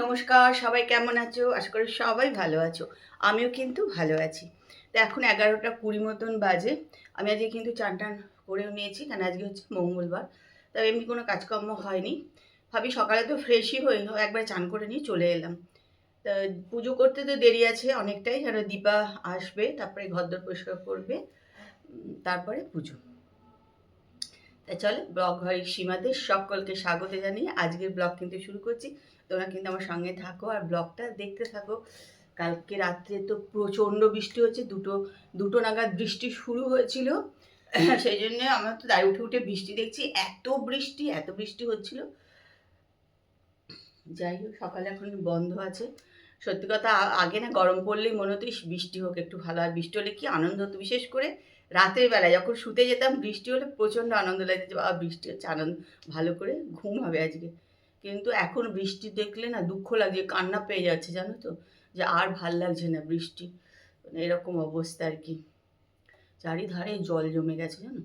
নমস্কার, সবাই কেমন আছো? আশা করি সবাই ভালো আছো। আমিও কিন্তু ভালো আছি। তো এখন 11টা 20 মতন বাজে। আমি আজকে কিন্তু চান টান করেও নিয়েছি, কারণ আজকে হচ্ছে মঙ্গলবার। তা এমনি কোনো কাজকর্ম হয়নি। ভাবি সকালে তো ফ্রেশই হই, একবার চান করে নিয়ে চলে এলাম। তা পুজো করতে তো দেরি আছে অনেকটাই, কারণ দীপা আসবে, তারপরে ঘরদোর পরিষ্কার করবে, তারপরে পুজো। তা চলো, ব্লগ ঘরের সীমাতে সকলকে স্বাগত জানিয়ে আজকের ব্লগ কিন্তু শুরু করছি। তোমরা কিন্তু আমার সঙ্গে থাকো আর ব্লগটা দেখতে থাকো। কালকে রাত্রে তো প্রচণ্ড বৃষ্টি হচ্ছে, দুটো নাগাদ বৃষ্টি শুরু হয়েছিল। সেই জন্য আমরা তো দাঁড়িয়ে উঠে উঠে বৃষ্টি দেখছি, এত বৃষ্টি হচ্ছিল। যাই হোক, সকালে এখন বন্ধ আছে। সত্যি কথা, আগে না গরম পড়লেই মনে হতো ইস বৃষ্টি হোক, একটু ভালো। আর বৃষ্টি হলে কি আনন্দ হতো, বিশেষ করে রাতের বেলায় যখন শুতে যেতাম, বৃষ্টি হলে প্রচণ্ড আনন্দ লাগতো যে বাবা বৃষ্টি হচ্ছে, আনন্দ, ভালো করে ঘুম হবে আজকে। কিন্তু এখন বৃষ্টি দেখলে না দুঃখ লাগছে, কান্না পেয়ে যাচ্ছে, জানো তো, যে আর ভাল লাগছে না বৃষ্টি। মানে এরকম অবস্থা আর কি, চারিধারে জল জমে গেছে জানো।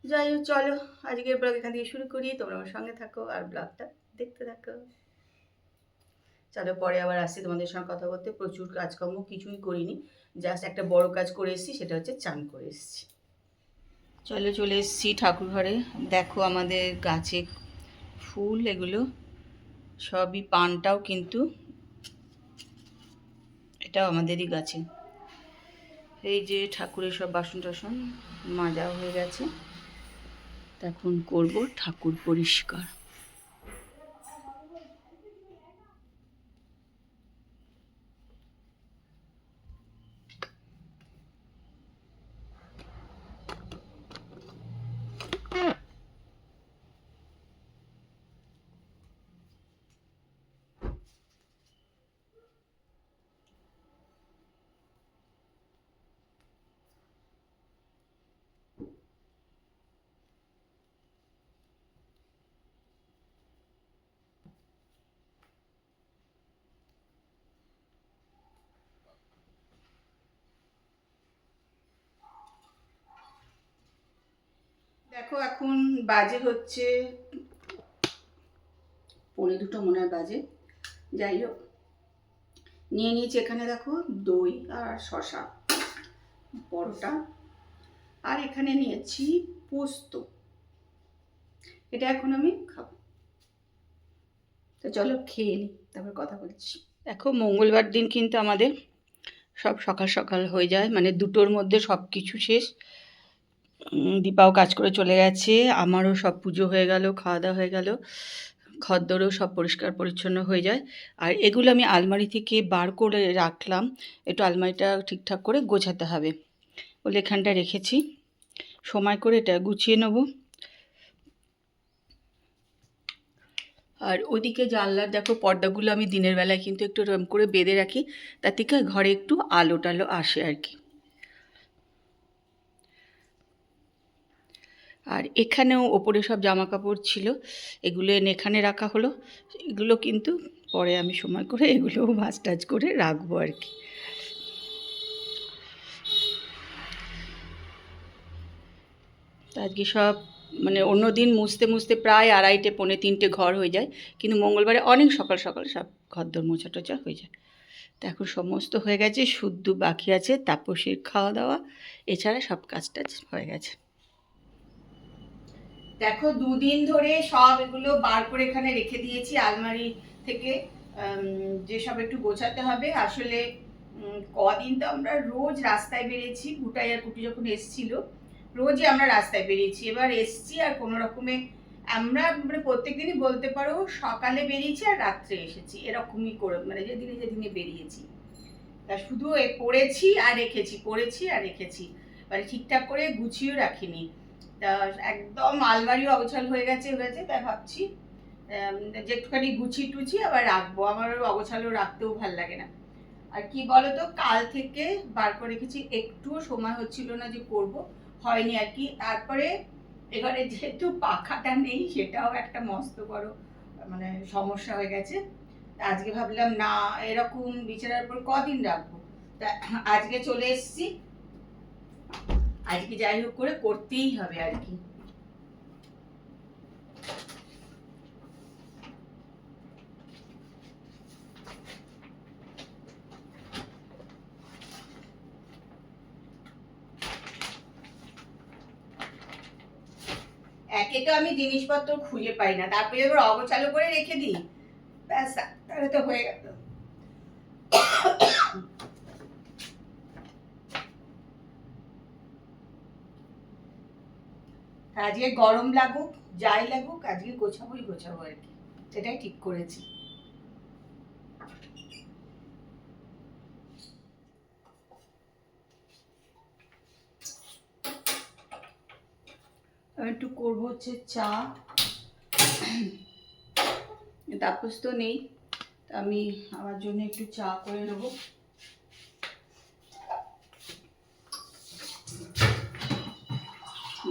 যাই হোক, চলো আজকের ব্লগ এখান থেকে শুরু করি, তোমরা আমার সঙ্গে থাকো আর ব্লগটা দেখতে থাকো। চলো, পরে আবার আসছি তোমাদের সঙ্গে কথা বলতে। প্রচুর কাজকর্ম কিছুই করিনি, জাস্ট একটা বড় কাজ করে এসেছি, সেটা হচ্ছে চান করে এসেছি। চলো, চলে এসেছি ঠাকুর ঘরে। দেখো আমাদের গাছে ফুল, এগুলো সবই, পানটাও কিন্তু এটাও আমাদেরই গাছে। এই যে ঠাকুরের সব বাসন টাসন মাজা হয়ে গেছে, এখন করব ঠাকুর পরিষ্কার। দেখো এখন বাজে হচ্ছে 1:45 মনে হয় বাজে। যাই হোক, নিয়ে নিয়েছি এখানে দেখো দই আর শশা, পরোটা, আর এখানে নিয়েছি পোস্ত। এটা এখন আমি খাবো। তো চলো খেয়ে নিই, তারপর কথা বলছি। দেখো মঙ্গলবার দিন কিন্তু আমাদের সব সকাল সকাল হয়ে যায়, মানে 2টোর মধ্যে সব কিছু শেষ। দীপাও কাজ করে চলে গেছে, আমারও সব পুজো হয়ে গেল, খাওয়া দাওয়া হয়ে গেল, ঘরদোরও সব পরিষ্কার পরিচ্ছন্ন হয়ে যায়। আর এগুলো আমি আলমারি থেকে বার করে রাখলাম, একটু আলমারিটা ঠিকঠাক করে গোছাতে হবে বলে এখানটা রেখেছি, সময় করে এটা গুছিয়ে নেব। আর ওদিকে জানলার দেখো পর্দাগুলো আমি দিনের বেলায় কিন্তু একটু এরকম করে বেঁধে রাখি, তার থেকে ঘরে একটু আলো টালো আসে আর কি। আর এখানেও ওপরে সব জামা কাপড় ছিল, এগুলো এনে এখানে রাখা হলো। এগুলো কিন্তু পরে আমি সময় করে এগুলোও ভাঁজ টাজ করে রাখবো আর কি। তো আজকে সব, মানে অন্য দিন মুছতে মুছতে প্রায় 2:30 পৌনে 3টে ঘর হয়ে যায়, কিন্তু মঙ্গলবারে অনেক সকাল সকাল সব ঘরদোর মোছা টোছা হয়ে যায়। তো এখন সমস্ত হয়ে গেছে, শুদ্ধ বাকি আছে তাপসীর খাওয়া দাওয়া, এছাড়া সব কাজ টাজ হয়ে গেছে। দেখো 2 দিন ধরে সব এগুলো বার করে এখানে রেখে দিয়েছি আলমারি থেকে, যেসব একটু গোছাতে হবে আসলে। কদিন তো আমরা রোজ রাস্তায় বেরিয়েছি, ভুটাই আর কুটি যখন এসছিল রোজই আমরা রাস্তায় বেরিয়েছি, এবার এসছি আর কোনো রকমে আমরা মানে প্রত্যেকদিনই বলতে পারো সকালে বেরিয়েছি আর রাত্রে এসেছি, এরকমই করে মানে যেদিনে যেদিনে বেরিয়েছি। তা শুধু পড়েছি আর রেখেছি, পড়েছি আর রেখেছি, মানে ঠিকঠাক করে গুছিয়েও রাখিনি। তা একদম আলমারিও অগোছাল হয়ে গেছে তাই ভাবছি যে একটুখানি গুছিয়ে টুছিয়ে আবার রাখবো, আমার অগোছালো রাখতেও ভাল লাগে না। আর কি বলতো, কাল থেকে বার করে রেখেছি, একটুও সময় হচ্ছিল না যে করব, হয়নি আর কি। তারপরে এবারে যেহেতু পাখাটা নেই, সেটাও একটা মস্ত বড় মানে সমস্যা হয়ে গেছে। আজকে ভাবলাম না, এরকম বিছানার উপর কদিন রাখবো, তা আজকে চলে এসেছি, আজকে যাই হোক করে করতেই হবে আর কি। একে তো আমি জিনিসপত্র খুঁজে পাই না, তারপরে এবার অগোছালো করে রেখে দিই, ব্যাস তাহলে তো হয়ে গেল। আজকে গরম লাগুক যাই লাগুক, আজকে গোছাবোই গোছাবো আর কি, সেটাই ঠিক করেছি। আমি একটু করবো হচ্ছে চা, তাপস তো নেই, আমি আমার জন্য একটু চা করে নেবো।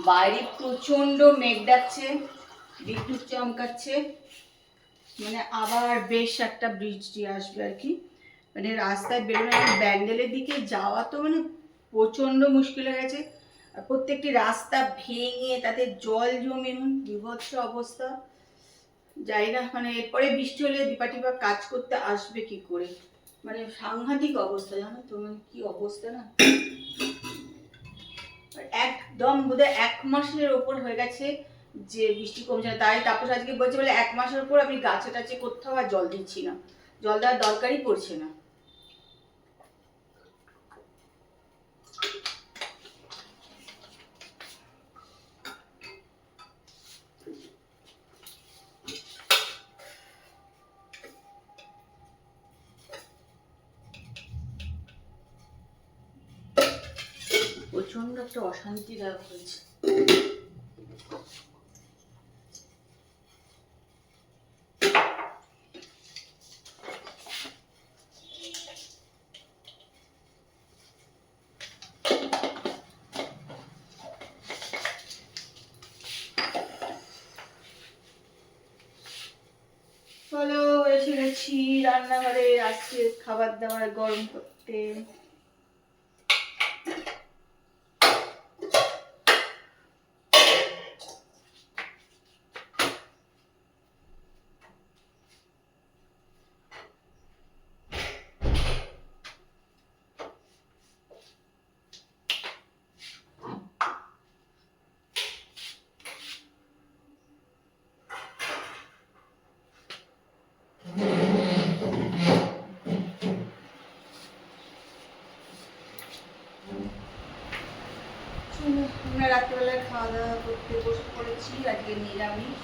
বাইরে প্রচন্ড মেঘ ডাকছে, বিদ্যুৎ চমকাচ্ছে, মানে আবার বেশ একটা বৃষ্টি আসবে আর কি। মানে রাস্তায় বেরোনো, ব্যান্ডেলের দিকে যাওয়া তো মানে প্রচন্ড মুশকিল হয়ে গেছে। আর প্রত্যেকটি রাস্তা ভেঙে তাতে জল জমে বিভৎস অবস্থা। যাই না, মানে এরপরে বৃষ্টি হলে দীপা টিপা কাজ করতে আসবে কি করে, মানে সাংঘাতিক অবস্থা জানো তো, মানে কি অবস্থা না, একদম বোধহয় 1 মাসের ওপর হয়ে গেছে যে বৃষ্টি কমছে না। তাই তাপস আজকে বলছে বলে 1 মাসের উপর আমি গাছে টাছে কোথাও আর জল দিচ্ছি না, জল দেওয়ার দরকারই পড়ছে না। প্রচন্ড একটা অশান্তিদায়ক হয়েছে। চলো, এসে গেছি রান্নাঘরে, আজকে খাবার দাবার গরম করতে। আমরা রাত্রেবেলায় খাওয়া দাওয়া করতে বসে পড়েছি, আজকে নিরামিষ।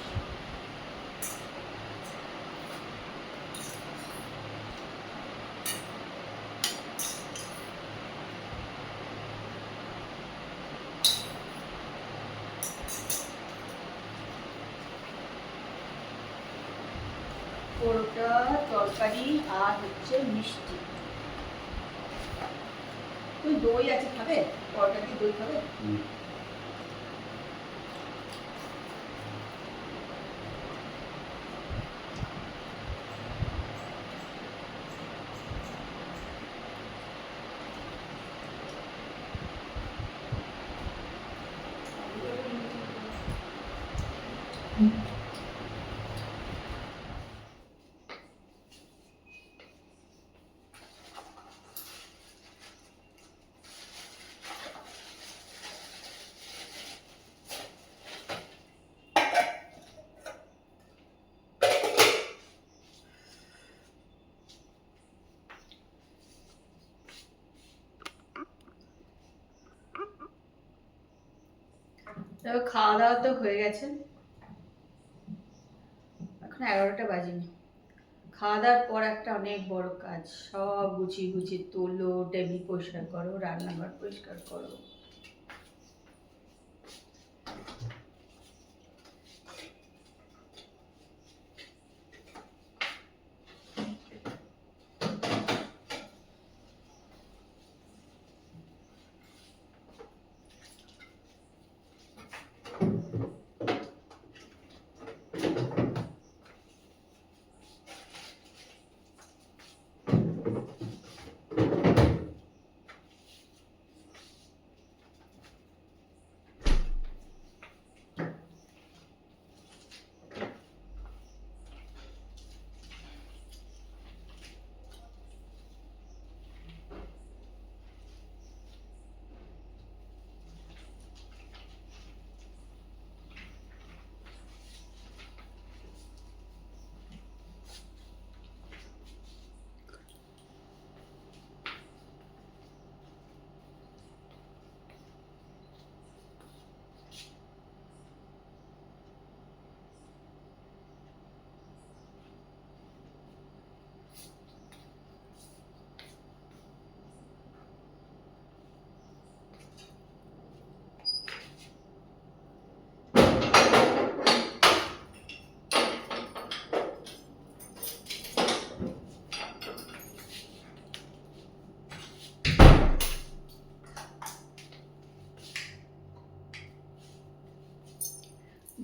পরোটা, তরকারি আর হচ্ছে মিষ্টি। তুই দই আছে খাবে? পরোটা কি দই খাবে? তবে খাওয়া দাওয়া তো হয়ে গেছে, এখন 11টা বাজেনি। খাওয়া দাওয়ার পর একটা অনেক বড় কাজ, সব গুছিয়ে গুছিয়ে তোলো, টেবিল পরিষ্কার করো, রান্নাঘর পরিষ্কার করো।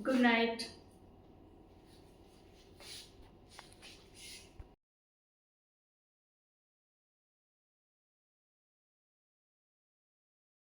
Good night.